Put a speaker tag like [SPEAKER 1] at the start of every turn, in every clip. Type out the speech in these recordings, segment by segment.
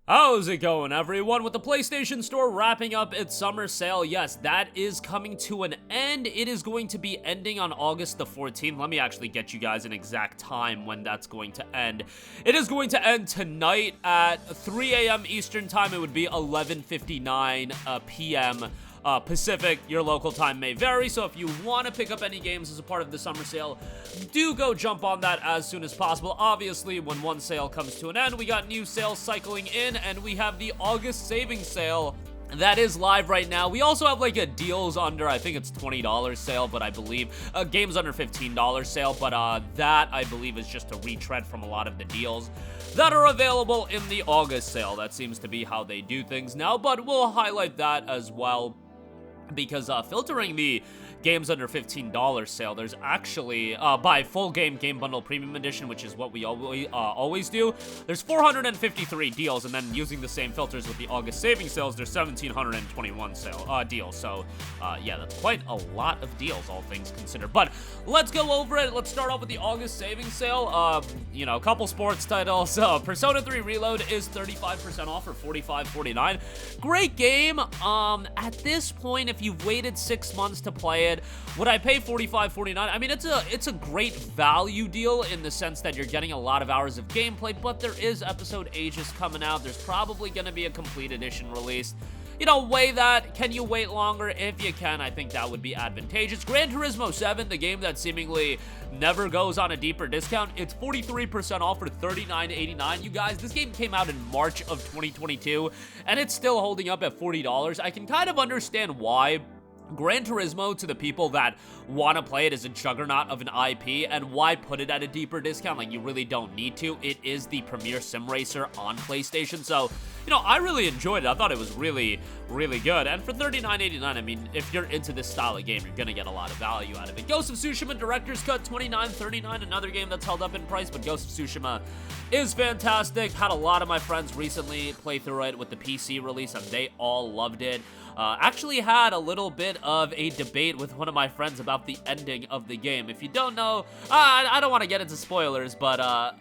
[SPEAKER 1] How's it going, everyone? With the PlayStation Store wrapping up its summer sale, yes, that is coming to an end. It is going to be ending on August the 14th. Let me actually get you guys an exact time when that's going to end. It is going to end tonight at 3 a.m. Eastern Time. It would be 11:59 p.m. Pacific. Your local time may vary, so if you want to pick up any games as a part of the summer sale, do go jump on that as soon as possible. Obviously, when one sale comes to an end, we got new sales cycling in, and we have the August savings sale that is live right now. We also have like a deals under, I think it's $20 sale, but I believe games under $15 sale, but that I believe is just a retread from a lot of the deals that are available in the August sale. That seems to be how they do things now, but we'll highlight that as well, because filtering the games under $15 sale, there's actually by full game bundle premium edition, which is what we always do, there's 453 deals, and then using the same filters with the August savings sales, there's 1721 deals. So yeah, that's quite a lot of deals, all things considered. But let's go over it. Let's start off with the August savings sale. You know, a couple sports titles. Persona 3 Reload is 35% off for $45.49. Great game. At this point, if you've waited 6 months to play it, would I pay $45.49? I mean, it's a great value deal in the sense that you're getting a lot of hours of gameplay, but there is episode Aegis coming out. There's probably going to be a complete edition released. You know, weigh that. Can you wait longer? If you can, I think that would be advantageous. Gran Turismo 7, the game that seemingly never goes on a deeper discount, it's 43% off for $39.89. You guys, this game came out in March of 2022, and it's still holding up at $40. I can kind of understand why. Gran Turismo, to the people that want to play it, is a juggernaut of an IP, and why put it at a deeper discount? Like, you really don't need to. It is the premier sim racer on PlayStation, so, you know, I really enjoyed it. I thought it was really, really good, and for $39.89, I mean, if you're into this style of game, you're gonna get a lot of value out of it. Ghost of Tsushima Director's Cut, $29.39, another game that's held up in price, but Ghost of Tsushima is fantastic. Had a lot of my friends recently play through it with the PC release, and they all loved it. Actually had a little bit of a debate with one of my friends about the ending of the game. If you don't know, I don't want to get into spoilers, but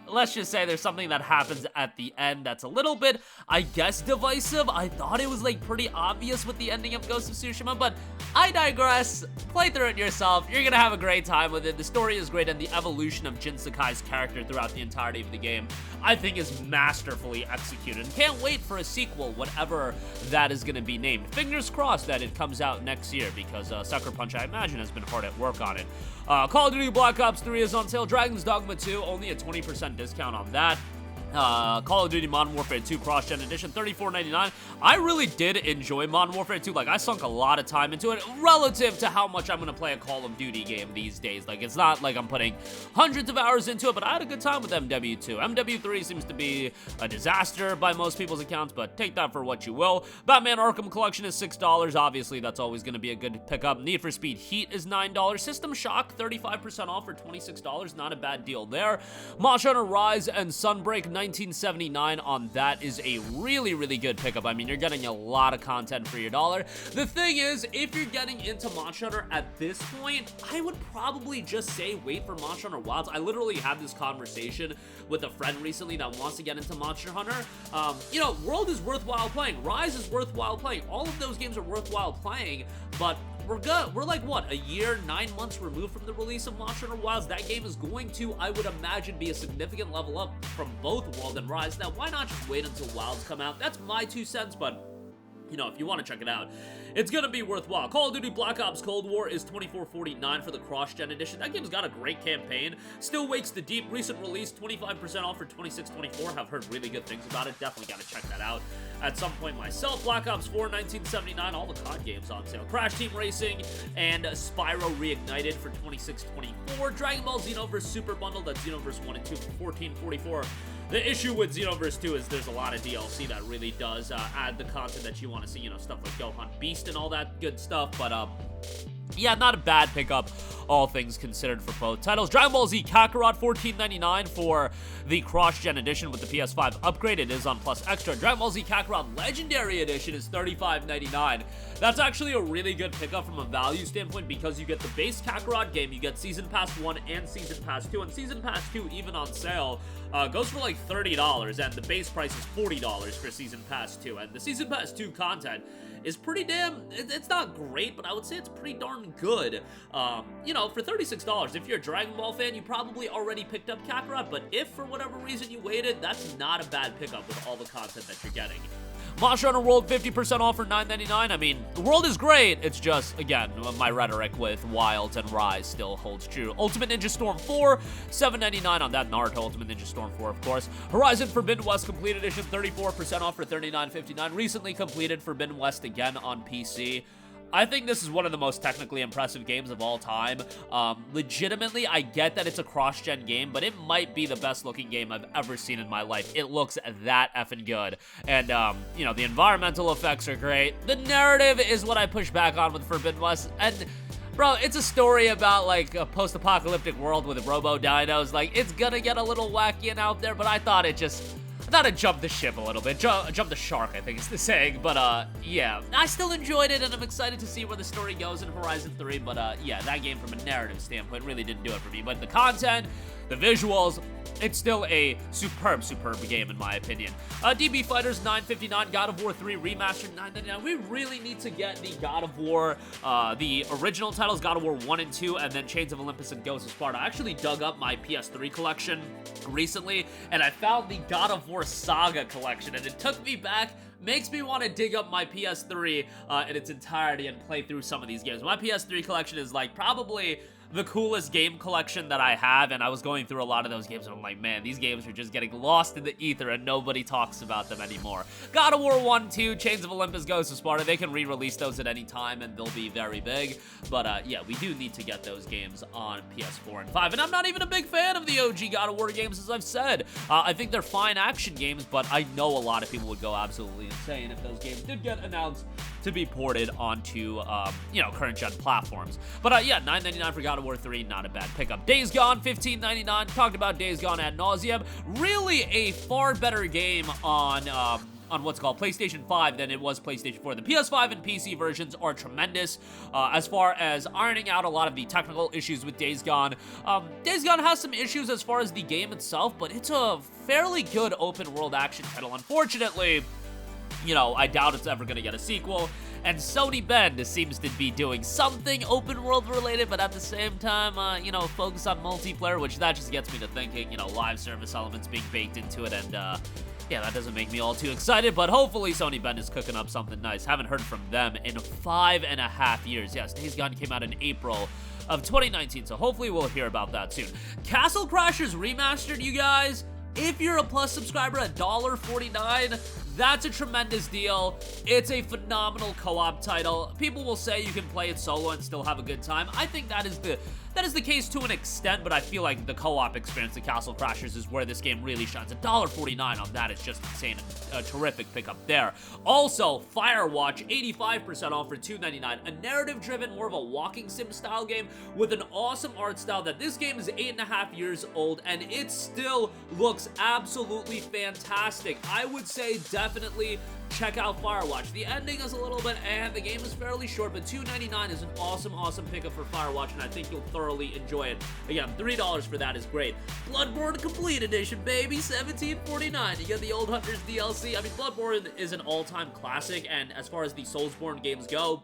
[SPEAKER 1] let's just say there's something that happens at the end that's a little bit, I guess, divisive. I thought it was like pretty obvious with the ending of Ghost of Tsushima, but I digress. Play through it yourself. You're gonna have a great time with it. The story is great, and the evolution of Jin Sakai's character throughout the entirety of the game, I think, is masterfully executed. Can't wait for a sequel, whatever that is gonna be named. Fingers crossed that it comes out next year, because Sucker Punch, I imagine, has been hard at work on it. Call of Duty Black Ops 3 is on sale. Dragon's Dogma 2, only a 20% discount on that. Call of Duty Modern Warfare 2 Cross-Gen Edition, $34.99. I really did enjoy Modern Warfare 2. Like, I sunk a lot of time into it relative to how much I'm going to play a Call of Duty game these days. Like, it's not like I'm putting hundreds of hours into it, but I had a good time with MW2. MW3 seems to be a disaster by most people's accounts, but take that for what you will. Batman Arkham Collection is $6. Obviously, that's always going to be a good pickup. Need for Speed Heat is $9. System Shock, 35% off for $26. Not a bad deal there. Monster Hunter Rise and Sunbreak, $19.79 on that is a really, really good pickup. I mean, you're getting a lot of content for your dollar. The thing is, if you're getting into Monster Hunter at this point, I would probably just say wait for Monster Hunter Wilds. I literally had this conversation with a friend recently that wants to get into Monster Hunter. You know, World is worthwhile playing. Rise is worthwhile playing. All of those games are worthwhile playing, but we're good. We're like, what, a year, 9 months removed from the release of Monster Hunter Wilds. That game is going to, I would imagine, be a significant level up from both World and Rise. Now, why not just wait until Wilds come out? That's my 2 cents, but you know, if you want to check it out, it's gonna be worthwhile. Call of Duty Black Ops Cold War is $24.49 for the Cross-Gen Edition. That game's got a great campaign. Still Wakes the Deep, recent release, 25% off for $26.24. Have heard really good things about it. Definitely gotta check that out at some point myself. Black Ops 4, $19.79. All the COD games on sale. Crash Team Racing and Spyro Reignited for $26.24. Dragon Ball Xenoverse Super Bundle, that's Xenoverse 1 and 2 for $14.44. The issue with Xenoverse 2 is there's a lot of DLC that really does add the content that you want to see, you know, stuff like Gohan Beast and all that good stuff, but yeah, not a bad pickup all things considered for both titles. Dragon Ball Z Kakarot, $14.99 for the cross-gen edition with the PS5 upgrade. It is on Plus Extra. Dragon Ball Z Kakarot Legendary Edition is $35.99. That's actually a really good pickup from a value standpoint because you get the base Kakarot game, you get Season Pass 1 and Season Pass 2, and Season Pass 2, even on sale, goes for like $30, and the base price is $40 for Season Pass 2, and the Season Pass 2 content is pretty damn, it's not great, but I would say it's pretty darn good. You know, for $36, if you're a Dragon Ball fan, you probably already picked up Kakarot, but if for whatever reason you waited, that's not a bad pickup with all the content that you're getting. Monster Hunter World, 50% off for $9.99. I mean, the world is great. It's just, again, my rhetoric with Wilds and Rise still holds true. Ultimate Ninja Storm 4, $7.99 on that. Naruto Ultimate Ninja Storm 4, of course. Horizon Forbidden West Complete Edition, 34% off for $39.59. Recently completed Forbidden West again on PC. I think this is one of the most technically impressive games of all time. Legitimately, I get that it's a cross-gen game, but it might be the best-looking game I've ever seen in my life. It looks that effing good. And, you know, the environmental effects are great. The narrative is what I push back on with Forbidden West. And, bro, it's a story about, like, a post-apocalyptic world with robo-dinos. Like, it's gonna get a little wacky and out there, but I thought it jumped the ship a little bit. Jumped the shark, I think is the saying. But, yeah. I still enjoyed it, and I'm excited to see where the story goes in Horizon 3. But, yeah, that game from a narrative standpoint really didn't do it for me. But the content, the visuals, it's still a superb game in my opinion. DB Fighters, $9.59. God of War 3 Remastered, $9.99. We really need to get the God of War, the original titles, God of War 1 and 2, and then Chains of Olympus and Ghosts of Sparta. I actually dug up my PS3 collection recently, and I found the God of War Saga collection, and it took me back. Makes me want to dig up my PS3 in its entirety and play through some of these games. My PS3 collection is like probably the coolest game collection that I have, and I was going through a lot of those games, and I'm like, man, these games are just getting lost in the ether, and nobody talks about them anymore. God of War 1, 2, Chains of Olympus, Ghosts of Sparta, they can re-release those at any time, and they'll be very big, but yeah, we do need to get those games on PS4 and 5, and I'm not even a big fan of the OG God of War games, as I've said. I think they're fine action games, but I know a lot of people would go absolutely insane if those games did get announced to be ported onto, you know, current-gen platforms. But, yeah, $9.99 for God of War 3, not a bad pickup. Days Gone, $15.99. Talked about Days Gone ad nauseum. Really a far better game on what's called PlayStation 5 than it was PlayStation 4. The PS5 and PC versions are tremendous as far as ironing out a lot of the technical issues with Days Gone. Days Gone has some issues as far as the game itself, but it's a fairly good open-world action title. Unfortunately, you know, I doubt it's ever going to get a sequel, and Sony Bend seems to be doing something open-world related, but at the same time, you know, focus on multiplayer, which that just gets me to thinking, you know, live service elements being baked into it, and, yeah, that doesn't make me all too excited, but hopefully Sony Bend is cooking up something nice. Haven't heard from them in 5.5 years. Yes, Days Gone came out in April of 2019, so hopefully we'll hear about that soon. Castle Crashers Remastered, you guys, if you're a Plus subscriber at $1.49, that's a tremendous deal. It's a phenomenal co-op title. People will say you can play it solo and still have a good time. I think that is the case to an extent, but I feel like the co-op experience of Castle Crashers is where this game really shines. $1.49 on that is just insane. A terrific pickup there. Also, Firewatch, 85% off for $2.99. A narrative-driven, more of a walking sim style game with an awesome art style that this game is 8.5 years old, and it still looks absolutely fantastic. I would say definitely check out Firewatch. The ending is a little bit the game is fairly short, but $2.99 is an awesome pickup for Firewatch, and I think you'll thoroughly enjoy it. Again, $3 for that is great. Bloodborne Complete Edition, baby, $17.49. You get the Old Hunters DLC. I mean, Bloodborne is an all-time classic, and as far as the Soulsborne games go,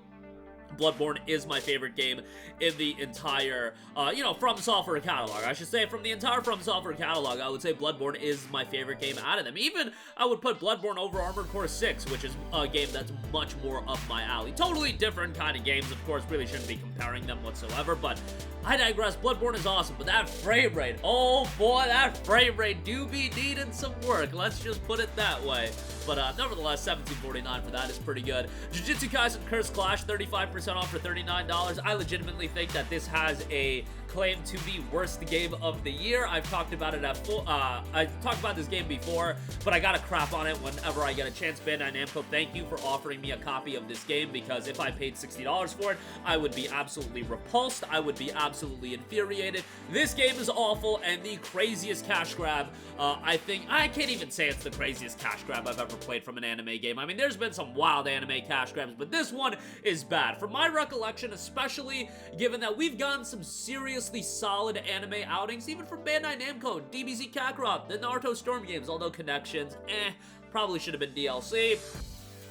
[SPEAKER 1] Bloodborne is my favorite game in the entire, you know, From Software catalog. I should say from the entire From Software catalog, I would say Bloodborne is my favorite game out of them. Even, I would put Bloodborne over Armored Core 6, which is a game that's much more up my alley. Totally different kind of games, of course, really shouldn't be comparing them whatsoever, but I digress. Bloodborne is awesome, but that frame rate, oh boy, that frame rate do be needing some work. Let's just put it that way. But nevertheless, $17.49 for that is pretty good. Jujutsu Kaisen Curse Clash, 35% off for $39. I legitimately think that this has a claimed to be worst game of the year. I've talked about it at full, I talked about this game before, but I gotta crap on it whenever I get a chance. Bandai Namco, thank you for offering me a copy of this game, because if I paid $60 for it, I would be absolutely repulsed. I would be absolutely infuriated. This game is awful and the craziest cash grab. I can't even say it's the craziest cash grab I've ever played from an anime game. I mean, there's been some wild anime cash grabs, but this one is bad. From my recollection, especially given that we've gotten some seriously solid anime outings, even from Bandai Namco, DBZ Kakarot, the Naruto Storm games, although Connections, probably should have been DLC.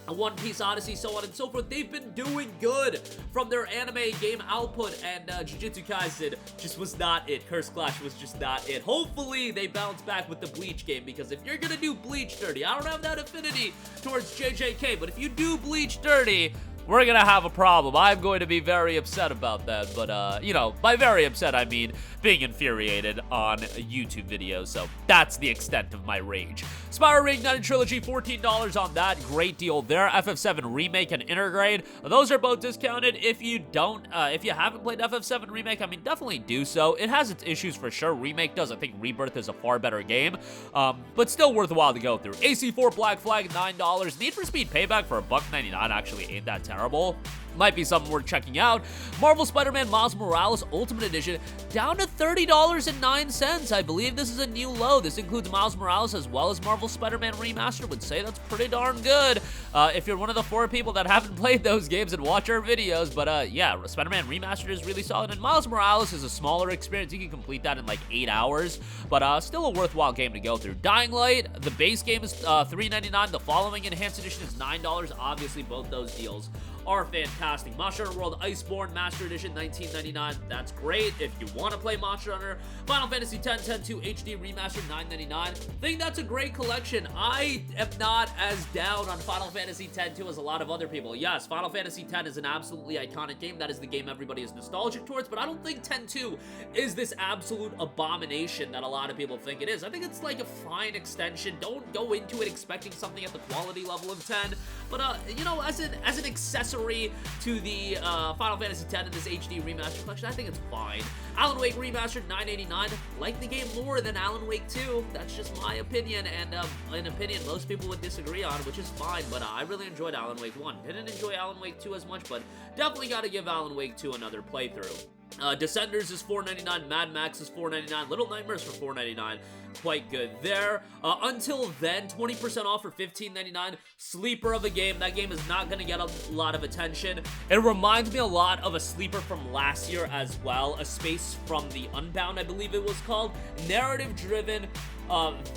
[SPEAKER 1] One Piece Odyssey, so on and so forth. They've been doing good from their anime game output, and Jujutsu Kaisen just was not it. Curse Clash was just not it. Hopefully, they bounce back with the Bleach game, because if you're gonna do Bleach dirty, I don't have that affinity towards JJK, but if you do Bleach dirty, we're gonna have a problem. I'm going to be very upset about that, but, you know, by very upset, I mean being infuriated on YouTube videos, so that's the extent of my rage. Spyro Reignited Trilogy, $14 on that. Great deal there. FF7 Remake and Intergrade, those are both discounted. If you haven't played FF7 Remake, I mean, definitely do so. It has its issues for sure. Remake does. I think Rebirth is a far better game, but still worthwhile to go through. AC4 Black Flag, $9. Need for Speed Payback for $1.99 actually ain't that terrible. Might be something worth checking out. Marvel Spider-Man Miles Morales Ultimate Edition, down to $30.09. I believe this is a new low. This includes Miles Morales as well as Marvel Spider-Man Remastered. Would say that's pretty darn good if you're one of the 4 people that haven't played those games and watch our videos. But yeah, Spider-Man Remastered is really solid, and Miles Morales is a smaller experience. You can complete that in like 8 hours, but still a worthwhile game to go through. Dying Light, the base game is $3.99. The following Enhanced Edition is $9. Obviously, both those deals are fantastic. Monster Hunter World Iceborne Master Edition, $19.99. That's great if you want to play Monster Hunter. Final Fantasy X 10-2 HD Remastered, $9.99. I think that's a great collection. I am not as down on Final Fantasy X-2 as a lot of other people. Yes, Final Fantasy X is an absolutely iconic game. That is the game everybody is nostalgic towards, but I don't think X-2 is this absolute abomination that a lot of people think it is. I think it's like a fine extension. Don't go into it expecting something at the quality level of 10, but you know, as an accessory to the Final Fantasy X in this HD Remastered collection, I think it's fine. Alan Wake Remastered, $9.89. Like the game more than Alan Wake 2. That's just my opinion, and an opinion most people would disagree on, which is fine, but I really enjoyed Alan Wake 1. Didn't enjoy Alan Wake 2 as much, but definitely got to give Alan Wake 2 another playthrough. Descenders is $4.99, Mad Max is $4.99, Little Nightmares for $4.99, quite good there. Until Then, 20% off for $15.99, sleeper of a game. That game is not going to get a lot of attention. It reminds me a lot of a sleeper from last year as well, A Space from the Unbound, I believe it was called. Narrative-driven,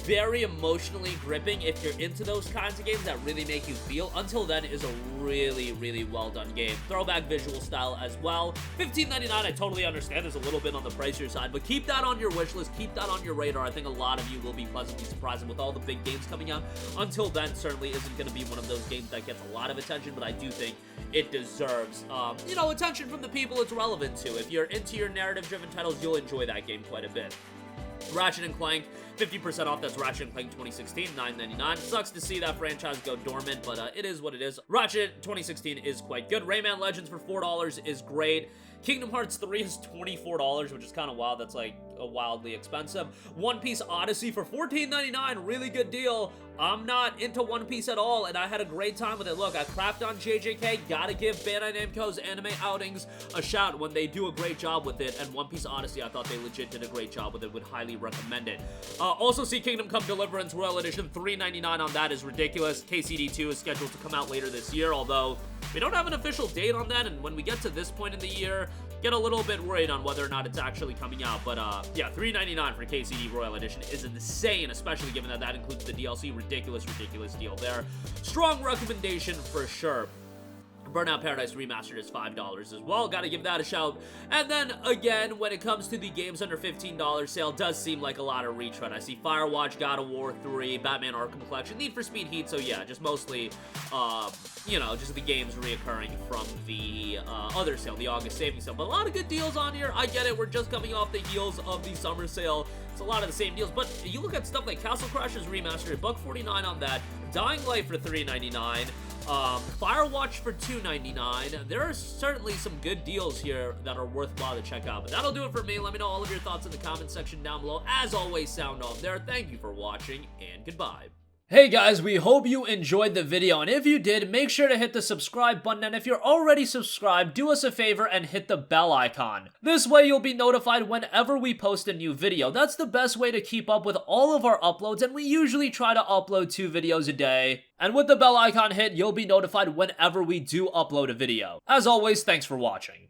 [SPEAKER 1] very emotionally gripping if you're into those kinds of games that really make you feel. Until Then is a really, really well done game. Throwback visual style as well. $15.99, I totally understand there's a little bit on the pricier side, but keep that on your wish list, keep that on your radar. I think a lot of you will be pleasantly surprised with all the big games coming out. Until Then certainly isn't going to be one of those games that gets a lot of attention, but I do think it deserves, you know, attention from the people it's relevant to. If you're into your narrative-driven titles, you'll enjoy that game quite a bit. Ratchet & Clank, 50% off. That's Ratchet & Clank 2016, $9.99. Sucks to see that franchise go dormant, but it is what it is. Ratchet 2016 is quite good. Rayman Legends for $4 is great. Kingdom Hearts 3 is $24, which is kind of wild. That's like wildly expensive. One Piece Odyssey for $14.99, really good deal. I'm not into One Piece at all, and I had a great time with it. Look, I crapped on JJK. Gotta give Bandai Namco's anime outings a shout when they do a great job with it, and One Piece Odyssey, I thought they legit did a great job with it. Would highly recommend it. Also see Kingdom Come Deliverance Royal Edition, $3.99 on that is ridiculous. KCD2 is scheduled to come out later this year, although we don't have an official date on that, and when we get to this point in the year, get a little bit worried on whether or not it's actually coming out. But yeah, $3.99 for KCD Royal Edition is insane, especially given that that includes the DLC. Ridiculous deal there. Strong recommendation for sure. Burnout Paradise Remastered is $5 as well. Gotta give that a shout. And then, again, when it comes to the games under $15 sale, does seem like a lot of retread. I see Firewatch, God of War 3, Batman Arkham Collection, Need for Speed Heat, so yeah, just mostly, you know, just the games reoccurring from the other sale, the August savings sale. But a lot of good deals on here. I get it, we're just coming off the heels of the summer sale. It's a lot of the same deals, but you look at stuff like Castle Crashers Remastered, $1.49 on that. Dying Light for $3.99. Firewatch for $2.99. There are certainly some good deals here that are worthwhile to check out. But that'll do it for me. Let me know all of your thoughts in the comment section down below. As always, sound off there. Thank you for watching, and goodbye. Hey guys, we hope you enjoyed the video, and if you did, make sure to hit the subscribe button, and if you're already subscribed, do us a favor and hit the bell icon. This way you'll be notified whenever we post a new video. That's the best way to keep up with all of our uploads, and we usually try to upload 2 videos a day. And with the bell icon hit, you'll be notified whenever we do upload a video. As always, thanks for watching.